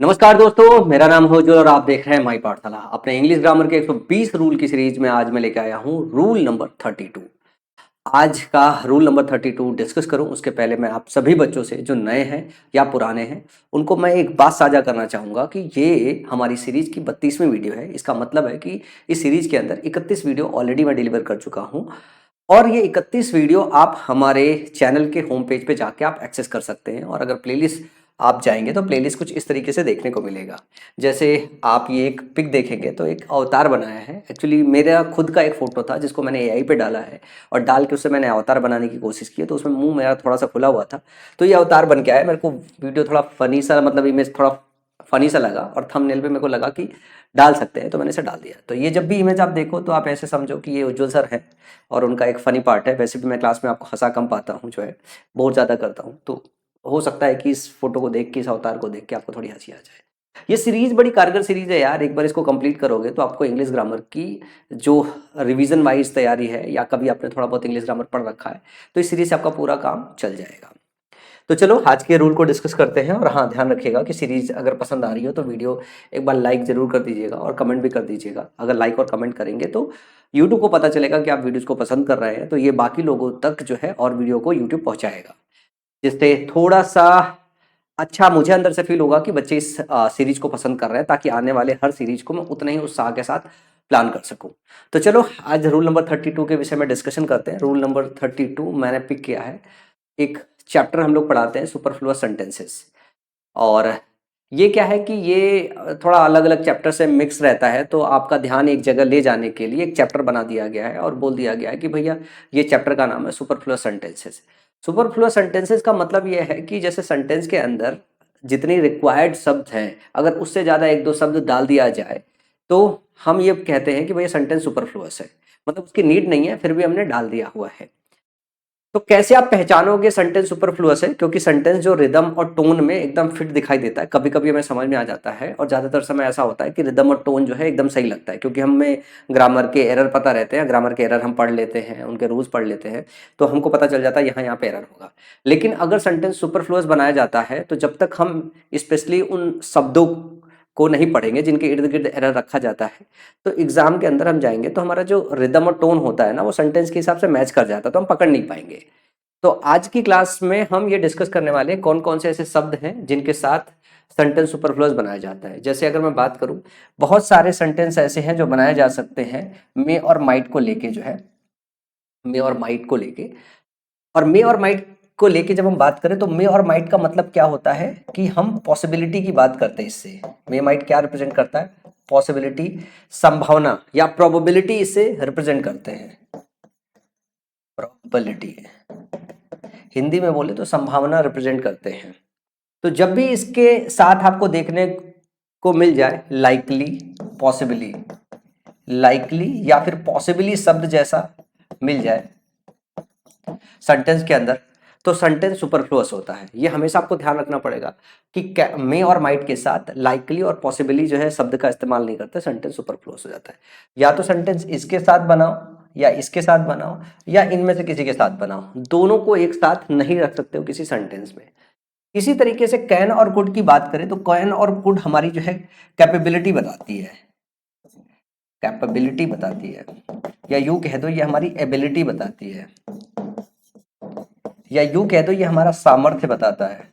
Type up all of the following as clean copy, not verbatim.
नमस्कार दोस्तों, मेरा नाम है उज्जवल और आप देख रहे हैं माई पाठशाला। अपने इंग्लिश ग्रामर के 120 रूल की सीरीज में आज मैं लेकर आया हूँ रूल नंबर 32। आज का रूल नंबर 32 डिस्कस करूं उसके पहले मैं आप सभी बच्चों से जो नए हैं या पुराने हैं उनको मैं एक बात साझा करना चाहूँगा कि ये हमारी सीरीज की 32वीं वीडियो है। इसका मतलब है कि इस सीरीज के अंदर 31 वीडियो ऑलरेडी मैं डिलीवर कर चुका हूँ और ये 31 वीडियो आप हमारे चैनल के होम पेज पे जाके आप एक्सेस कर सकते हैं। और अगर प्लेलिस्ट आप जाएंगे तो प्लेलिस्ट कुछ इस तरीके से देखने को मिलेगा। जैसे आप ये एक पिक देखेंगे तो एक अवतार बनाया है। एक्चुअली मेरा खुद का एक फोटो था जिसको मैंने एआई पे डाला है और डाल के उससे मैंने अवतार बनाने की कोशिश की है, तो उसमें मुंह मेरा थोड़ा सा खुला हुआ था, तो ये अवतार बन के आया। मेरे को वीडियो थोड़ा फनी सा, मतलब इमेज थोड़ा फनी सा लगा और थंबनेल पे मेरे को लगा कि डाल सकते हैं, तो मैंने इसे डाल दिया। तो ये जब भी इमेज आप देखो तो आप ऐसे समझो कि ये उज्जवल सर है और उनका एक फ़नी पार्ट है। वैसे भी मैं क्लास में आपको हँसा कम पाता हूँ, जो है बहुत ज़्यादा करता हूँ, तो हो सकता है कि इस फ़ोटो को देख के, इस अवतार को देख के आपको थोड़ी हँसी आ जाए। ये सीरीज़ बड़ी कारगर सीरीज़ है यार। एक बार इसको कंप्लीट करोगे तो आपको इंग्लिश ग्रामर की जो रिवीजन वाइज तैयारी है, या कभी आपने थोड़ा बहुत इंग्लिश ग्रामर पढ़ रखा है, तो इस सीरीज़ से आपका पूरा काम चल जाएगा। तो चलो आज के रूल को डिस्कस करते हैं। और हाँ, ध्यान रखिएगा कि सीरीज अगर पसंद आ रही हो तो वीडियो एक बार लाइक जरूर कर दीजिएगा और कमेंट भी कर दीजिएगा। अगर लाइक और कमेंट करेंगे तो यूट्यूब को पता चलेगा कि आप वीडियोस को पसंद कर रहे हैं, तो ये बाकी लोगों तक जो है और वीडियो को यूट्यूब पहुंचाएगा, जिससे थोड़ा सा अच्छा मुझे अंदर से फील होगा कि बच्चे इस सीरीज को पसंद कर रहे हैं, ताकि आने वाले हर सीरीज को मैं उतने ही उत्साह के साथ प्लान कर सकूं। तो चलो आज रूल नंबर 32 के विषय में डिस्कशन करते हैं। रूल नंबर 32 मैंने पिक किया है, एक चैप्टर हम लोग पढ़ाते हैं सुपरफ्लुअस सेंटेंसेस। और ये क्या है कि ये थोड़ा अलग अलग चैप्टर से मिक्स रहता है, तो आपका ध्यान एक जगह ले जाने के लिए एक चैप्टर बना दिया गया है और बोल दिया गया है कि भैया ये चैप्टर का नाम है सुपरफ्लुअस सेंटेंसेस। सुपरफ्लुअस सेंटेंसेस का मतलब ये है कि जैसे सेंटेंस के अंदर जितनी रिक्वायर्ड शब्द हैं, अगर उससे ज़्यादा एक दो शब्द डाल दिया जाए तो हम ये कहते हैं कि भैया सेंटेंस सुपरफ्लुअस है, मतलब उसकी नीड नहीं है फिर भी हमने डाल दिया हुआ है। तो कैसे आप पहचानोगे सेंटेंस सुपरफ्लुअस है? क्योंकि सेंटेंस जो रिदम और टोन में एकदम फिट दिखाई देता है, कभी कभी हमें समझ में आ जाता है और ज़्यादातर समय ऐसा होता है कि रिदम और टोन जो है एकदम सही लगता है, क्योंकि हमें ग्रामर के एरर पता रहते हैं। ग्रामर के एरर हम पढ़ लेते हैं, उनके रूल्स पढ़ लेते हैं, तो हमको पता चल जाता है यहाँ यहाँ पे एरर होगा। लेकिन अगर सेंटेंस सुपरफ्लुअस बनाया जाता है तो जब तक हम स्पेशली उन शब्दों को नहीं पढ़ेंगे जिनके इर्द गिर्द एरर रखा जाता है, तो एग्जाम के अंदर हम जाएंगे तो हमारा जो रिदम और टोन होता है ना, वो सेंटेंस के हिसाब से मैच कर जाता है, तो हम पकड़ नहीं पाएंगे। तो आज की क्लास में हम ये डिस्कस करने वाले हैं कौन कौन से ऐसे शब्द हैं जिनके साथ सेंटेंस सुपरफ्लुअस बनाया जाता है। जैसे अगर मैं बात करूं, बहुत सारे सेंटेंस ऐसे हैं जो बनाए जा सकते हैं मे और माइट को लेके, जो है मे और माइट को लेके। और मे और माइट को लेके जब हम बात करें तो मे और माइट का मतलब क्या होता है कि हम पॉसिबिलिटी की बात करते हैं। इससे मे माइट क्या रिप्रेजेंट करता है? पॉसिबिलिटी, संभावना या प्रोबेबिलिटी इसे रिप्रेजेंट करते हैं। प्रोबेबिलिटी हिंदी में बोले तो संभावना रिप्रेजेंट करते हैं। तो जब भी इसके साथ आपको देखने को मिल जाए लाइकली, पॉसिबली, लाइकली या फिर पॉसिबली शब्द जैसा मिल जाए सेंटेंस के अंदर, तो सेंटेंस सुपरफ्लुअस होता है। ये हमेशा आपको ध्यान रखना पड़ेगा कि मे और माइट के साथ लाइकली और पॉसिबली जो है शब्द का इस्तेमाल नहीं करते, सेंटेंस सुपरफ्लुअस हो जाता है। या तो सेंटेंस इसके साथ बनाओ या इसके साथ बनाओ या इनमें से किसी के साथ बनाओ, दोनों को एक साथ नहीं रख सकते हो किसी सेंटेंस में। इसी तरीके से कैन और कुड की बात करें तो कैन और कुड हमारी जो है कैपेबिलिटी बताती है, कैपेबिलिटी बताती है, या यूं कह दो ये हमारी एबिलिटी बताती है, या यूं कह दो ये हमारा सामर्थ्य बताता है।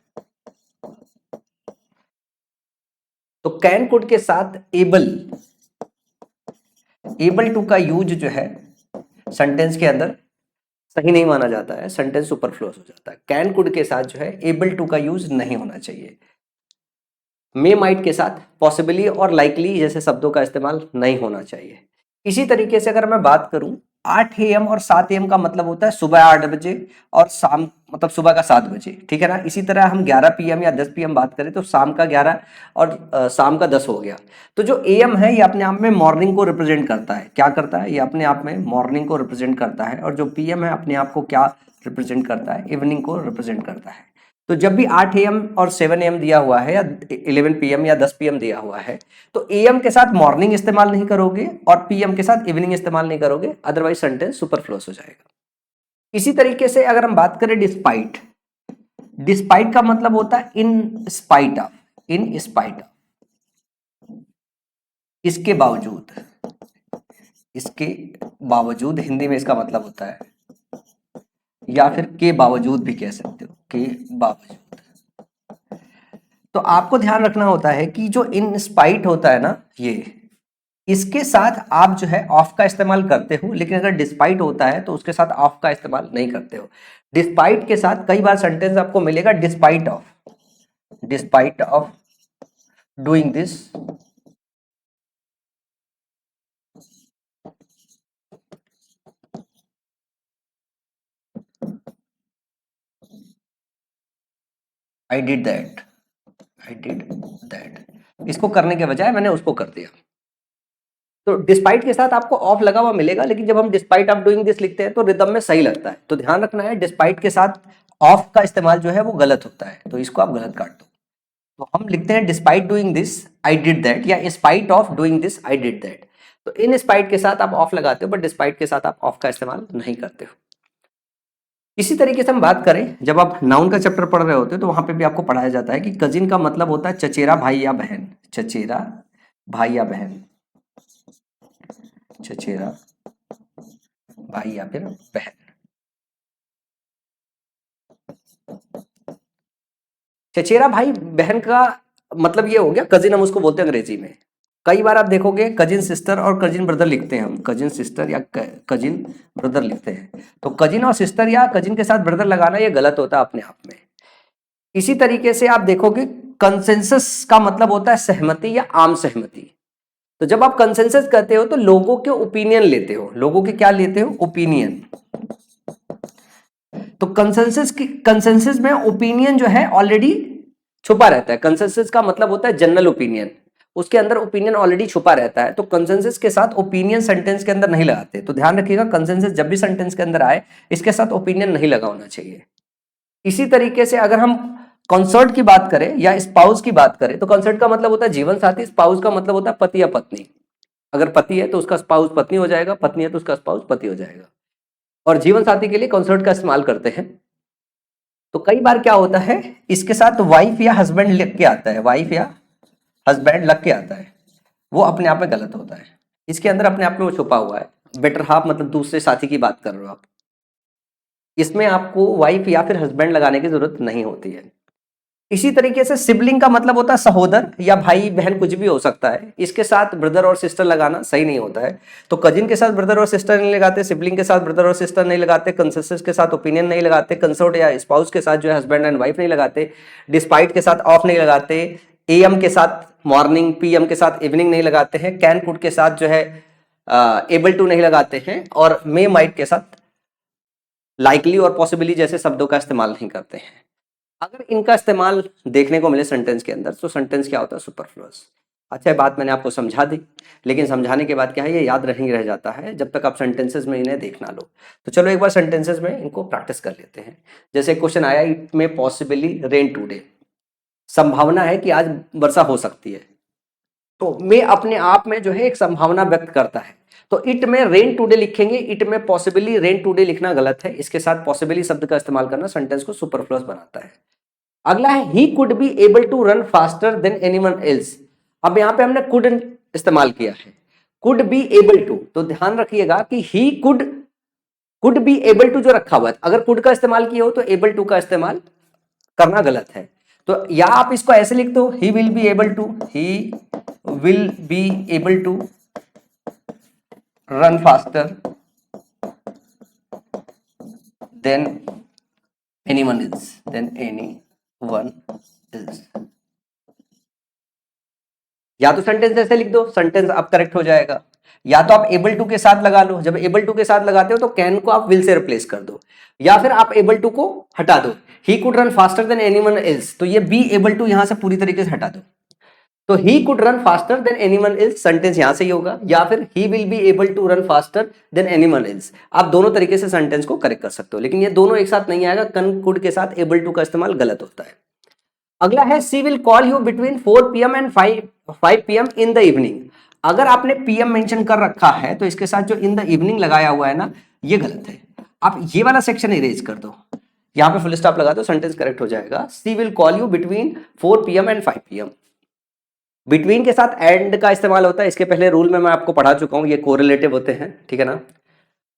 तो कैन कुड के साथ एबल, एबल टू का यूज जो है सेंटेंस के अंदर सही नहीं माना जाता है, सेंटेंस सुपरफ्लुअस हो जाता है। कैन कुड के साथ जो है एबल टू का यूज नहीं होना चाहिए। मे माइट के साथ पॉसिबली और लाइकली जैसे शब्दों का इस्तेमाल नहीं होना चाहिए। इसी तरीके से अगर मैं बात करूं, 8 AM और 7 AM का मतलब होता है सुबह 8 बजे और शाम, मतलब सुबह का 7 बजे, ठीक है ना। इसी तरह हम 11 PM या 10 PM बात करें तो शाम का 11 और शाम का 10 हो गया। तो जो AM है ये अपने आप में मॉर्निंग को रिप्रेजेंट करता है। क्या करता है? ये अपने आप में मॉर्निंग को रिप्रेजेंट करता है। और जो PM है अपने आप को क्या रिप्रेजेंट करता है? इवनिंग को रिप्रेजेंट करता है। तो जब भी 8 AM और 7 AM दिया हुआ है या 11 PM या 10 PM दिया हुआ है, तो AM के साथ मॉर्निंग इस्तेमाल नहीं करोगे और PM के साथ इवनिंग इस्तेमाल नहीं करोगे, अदरवाइज सेंटेंस सुपरफ्लुअस हो जाएगा। इसी तरीके से अगर हम बात करें डिस्पाइट, डिस्पाइट का मतलब होता है in spite of, in spite of. इसके बावजूद, इसके बावजूद हिंदी में इसका मतलब होता है, या फिर के बावजूद भी कह सकते हो, के बावजूद। तो आपको ध्यान रखना होता है कि जो इन स्पाइट होता है ना, ये इसके साथ आप जो है ऑफ का इस्तेमाल करते हो, लेकिन अगर डिस्पाइट होता है तो उसके साथ ऑफ का इस्तेमाल नहीं करते हो। डिस्पाइट के साथ कई बार सेंटेंस आपको मिलेगा despite of doing this, I did that, I did that, इसको करने के बजाय मैंने उसको कर दिया। तो डिस्पाइट के साथ आपको ऑफ लगा हुआ मिलेगा, लेकिन जब हम डिस्पाइट ऑफ डूइंग दिस लिखते हैं तो रिदम में सही लगता है। तो ध्यान रखना है, डिस्पाइट के साथ ऑफ का इस्तेमाल जो है वो गलत होता है, तो इसको आप गलत काट दो। तो हम लिखते हैं despite doing this I did that, या spite of doing this I did that. तो इन स्पाइट के साथ आप ऑफ लगाते हो, बट डिस्पाइट के साथ आप ऑफ का इस्तेमाल नहीं करते हो। इसी तरीके से हम बात करें, जब आप नाउन का चैप्टर पढ़ रहे होते हो तो वहां पे भी आपको पढ़ाया जाता है कि कजिन का मतलब होता है चचेरा भाई या बहन, चचेरा भाई या बहन, चचेरा भाई या फिर बहन। चचेरा भाई बहन का मतलब ये हो गया कजिन, हम उसको बोलते हैं अंग्रेजी में। कई बार आप देखोगे कजिन सिस्टर और कजिन ब्रदर लिखते हैं, हम कजिन सिस्टर या कजिन ब्रदर लिखते हैं। तो कजिन और सिस्टर या कजिन के साथ ब्रदर लगाना ये गलत होता है अपने आप में। इसी तरीके से आप देखोगे कंसेंसस का मतलब होता है सहमति या आम सहमति। तो जब आप कंसेंसस कहते हो तो लोगों के ओपिनियन लेते हो, लोगों के क्या लेते हो, ओपिनियन। तो कंसेंसस में ओपिनियन जो है ऑलरेडी छुपा रहता है। कंसेंसस का मतलब होता है जनरल ओपिनियन, उसके अंदर ओपिनियन ऑलरेडी छुपा रहता है। तो कंसेंसस के साथ ओपिनियन सेंटेंस के अंदर नहीं लगाते। तो ध्यान रखिएगा, कंसेंसस जब भी सेंटेंस के अंदर आए इसके साथ ओपिनियन नहीं लगा होना चाहिए। इसी तरीके से अगर हम कंसर्ट की बात करें या स्पाउस की बात करें, तो कंसर्ट का मतलब होता है जीवन साथी, स्पाउस का मतलब होता है पति या पत्नी। अगर पति है तो उसका स्पाउस पत्नी हो जाएगा, पत्नी है तो उसका स्पाउस पति हो जाएगा। और जीवन साथी के लिए कंसर्ट का इस्तेमाल करते हैं। तो कई बार क्या होता है, इसके साथ वाइफ या हस्बैंड लग के आता है, वाइफ या हस्बैंड लग के आता है, वो अपने आप में गलत होता है। इसके अंदर अपने आप में वो छुपा हुआ है। बेटर हाफ मतलब दूसरे साथी की बात कर रहे हो आप, इसमें आपको वाइफ या फिर हस्बैंड लगाने की जरूरत नहीं होती है। इसी तरीके से सिबलिंग का मतलब होता है सहोदर या भाई बहन, कुछ भी हो सकता है। इसके साथ ब्रदर और सिस्टर लगाना सही नहीं होता है। तो कजिन के साथ ब्रदर और सिस्टर नहीं लगाते, सिबलिंग के साथ ब्रदर और सिस्टर नहीं लगाते, कंसेंसस के साथ ओपिनियन नहीं लगाते, कंसर्ट या स्पाउस के साथ जो है हस्बैंड एंड वाइफ नहीं लगाते, डिस्पाइट के साथ ऑफ नहीं लगाते, एएम के साथ मॉर्निंग, पीएम के साथ इवनिंग नहीं लगाते हैं, कैन कुड के साथ जो है एबल टू नहीं लगाते हैं, और मे माइट के साथ लाइकली और पॉसिबली जैसे शब्दों का इस्तेमाल नहीं करते हैं। अगर इनका इस्तेमाल देखने को मिले सेंटेंस के अंदर तो सेंटेंस क्या होता है, सुपरफ्लुअस। अच्छा, बात मैंने आपको समझा दी, लेकिन समझाने के बाद क्या है, ये याद नहीं रह जाता है जब तक आप सेंटेंसेस में इन्हें देख ना लो। तो चलो एक बार सेंटेंसेस में इनको प्रैक्टिस कर लेते हैं। जैसे क्वेश्चन आया, इट में पॉसिबली रेन टुडे, संभावना है कि आज वर्षा हो सकती है। तो मैं अपने आप में जो है एक संभावना व्यक्त करता है। तो इट में रेन टुडे लिखेंगे, इट में पॉसिबली रेन टुडे लिखना गलत है। इसके साथ पॉसिबली शब्द का इस्तेमाल करना सेंटेंस को सुपरफ्लुअस बनाता है। अगला है he could be able to run faster than anyone else. अब यहां पे हमने कुड इस्तेमाल किया है, कुड बी एबल टू। तो ध्यान रखिएगा कि he could be able to जो रखा हुआ है, अगर कुड का इस्तेमाल किया हो तो एबल टू का इस्तेमाल करना गलत है। तो या आप इसको ऐसे लिख दो, he will be able to, he will be able to run faster than anyone else, than anyone else. या तो सेंटेंस ऐसे लिख दो, सेंटेंस अब करेक्ट हो जाएगा। या तो आप एबल टू के साथ लगा लो, जब एबल टू के साथ लगाते हो तो कैन को आप विल से रिप्लेस कर दो, या फिर आप एबल टू को हटा दो, ही could run faster than anyone else, तो ये बी एबल टू यहां से पूरी तरीके से हटा दो। तो he could run faster than anyone else sentence यहां से ही होगा, या फिर he will be able to run faster than anyone else. आप दोनों तरीके से सेंटेंस को करेक्ट कर सकते हो, लेकिन ये दोनों एक साथ नहीं आएगा, कन कुड के साथ एबल टू का इस्तेमाल गलत होता है। अगला है she will call you between 4 PM and 5 PM in the evening. अगर आपने पीएम मेंशन कर रखा है तो इसके साथ जो इन द इवनिंग लगाया हुआ है ना, ये गलत है। आप ये वाला सेक्शन इरेज कर दो, यहां पे फुल स्टॉप लगा दो, सेंटेंस करेक्ट हो जाएगा। She will call you between 4 PM and 5 PM। Between के साथ एंड का इस्तेमाल होता है, इसके पहले रूल में मैं आपको पढ़ा चुका हूँ, ये कोरिलेटिव होते हैं, ठीक है ना।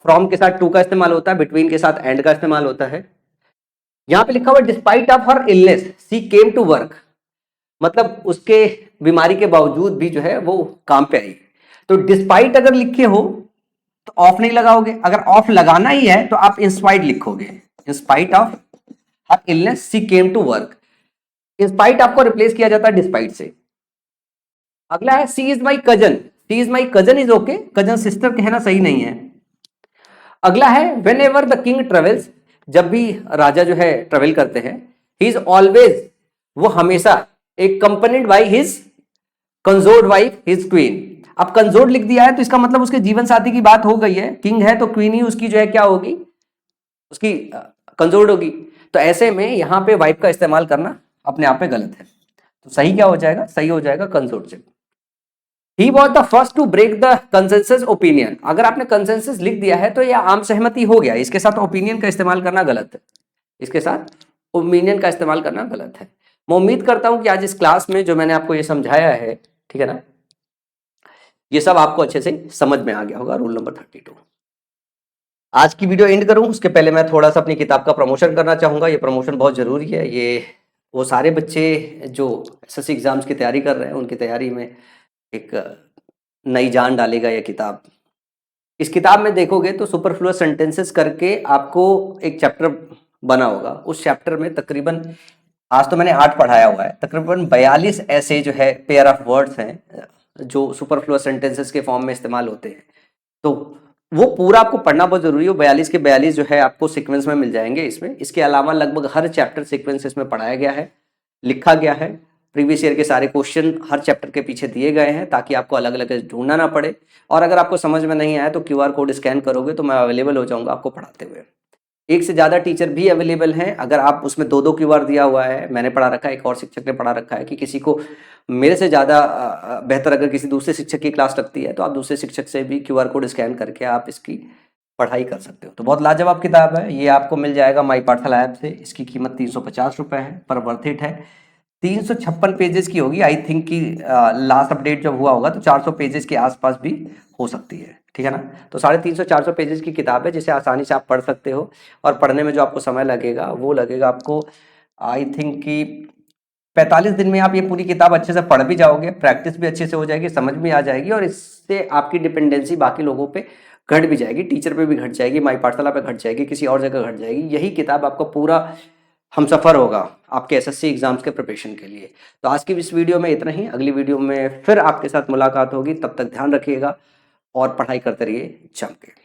फ्रॉम के साथ टू का इस्तेमाल होता है, बिटवीन के साथ एंड का इस्तेमाल होता है। यहां पे लिखा हुआ despite of her illness she came to work, मतलब उसके बीमारी के बावजूद भी जो है वो काम पे आई। तो डिस्पाइट अगर लिखे हो तो ऑफ नहीं लगाओगे, अगर ऑफ लगाना ही है तो आप इंस्पाइट लिखोगे, in spite of her illness she came to work. In spite आपको रिप्लेस किया जाता है डिस्पाइट से। अगला है she is my cousin, she is my cousin is okay, cousin sister कहना सही नहीं है। अगला है whenever the king travels, जब भी राजा जो है ट्रेवल करते हैं, ही इज ऑलवेज, वो हमेशा, एक accompanied by his consort wife his queen. अब कंजोर्ड लिख दिया है तो इसका मतलब उसके जीवन साथी की बात हो गई है, किंग है तो क्वीन ही उसकी जो है क्या होगी, उसकी कंजोर्ड होगी। तो ऐसे में यहां पे वाइफ का इस्तेमाल करना अपने आप में गलत है, तो सही क्या हो जाएगा, सही हो जाएगा कंजोर्ड से। He was the first to break the consensus opinion, अगर आपने कंसेंसस लिख दिया है तो यह आम सहमति हो गया, इसके साथ ओपिनियन का इस्तेमाल करना गलत है, इसके साथ ओपिनियन का इस्तेमाल करना गलत है। मैं उम्मीद करता हूं कि आज इस क्लास में जो मैंने आपको ये समझाया है, ठीक है ना, ये सब आपको अच्छे से समझ में आ गया होगा। Rule number 32। आज की वीडियो एंड करूं उसके पहले मैं थोड़ा सा अपनी किताब का प्रमोशन करना चाहूंगा, ये प्रमोशन बहुत जरूरी है। ये वो सारे बच्चे जो एसएससी एग्जाम्स की तैयारी कर रहे हैं उनकी तैयारी में एक नई जान डालेगा यह किताब। इस किताब में देखोगे तो सुपरफ्लुअस सेंटेंसेस करके आपको एक चैप्टर बना होगा, उस चैप्टर में तकरीबन, आज तो मैंने 8 पढ़ाया हुआ है, तकरीबन 42 ऐसे जो है पेयर ऑफ वर्ड्स हैं जो सुपरफ्लुअस सेंटेंसेस के फॉर्म में इस्तेमाल होते हैं। तो वो पूरा आपको पढ़ना बहुत जरूरी है। 42 के 42 जो है आपको सीक्वेंस में मिल जाएंगे इसमें। इसके अलावा लगभग हर चैप्टर सीक्वेंस इसमें पढ़ाया गया है, लिखा गया है। प्रीवियस ईयर के सारे क्वेश्चन हर चैप्टर के पीछे दिए गए हैं ताकि आपको अलग अलग ढूंढना ना पड़े। और अगर आपको समझ में नहीं आया तो QR कोड स्कैन करोगे तो मैं अवेलेबल हो जाऊंगा आपको पढ़ाते हुए। एक से ज़्यादा टीचर भी अवेलेबल हैं, अगर आप उसमें 2-2 QR दिया हुआ है, मैंने पढ़ा रखा है, एक और शिक्षक ने पढ़ा रखा है, कि किसी को मेरे से ज़्यादा बेहतर अगर किसी दूसरे शिक्षक की क्लास लगती है तो आप दूसरे शिक्षक से भी QR कोड स्कैन करके आप इसकी पढ़ाई कर सकते हो। तो बहुत लाजवाब किताब है, ये आपको मिल जाएगा माई पाठशाला ऐप से। इसकी कीमत 350 रुपये है, पर वर्थ इट है। 356 पेजेस की होगी, आई थिंक कि लास्ट अपडेट जब हुआ होगा तो 400 पेजेस के आसपास भी हो सकती है, ठीक है ना। तो 350-400 पेजेस की किताब है जिसे आसानी से आप पढ़ सकते हो। और पढ़ने में जो आपको समय लगेगा वो लगेगा आपको, आई थिंक कि 45 दिन में आप ये पूरी किताब अच्छे से पढ़ भी जाओगे, प्रैक्टिस भी अच्छे से हो जाएगी, समझ में आ जाएगी, और इससे आपकी डिपेंडेंसी बाकी लोगों पे घट भी जाएगी, टीचर पे भी घट जाएगी, माई पाठशाला पे घट जाएगी, किसी और जगह घट जाएगी। यही किताब आपका पूरा हमसफर होगा आपके एसएससी एग्जाम्स के प्रिपरेशन के लिए। तो आज की इस वीडियो में इतना ही, अगली वीडियो में फिर आपके साथ मुलाकात होगी। तब तक ध्यान रखिएगा और पढ़ाई करते रहिए जम के।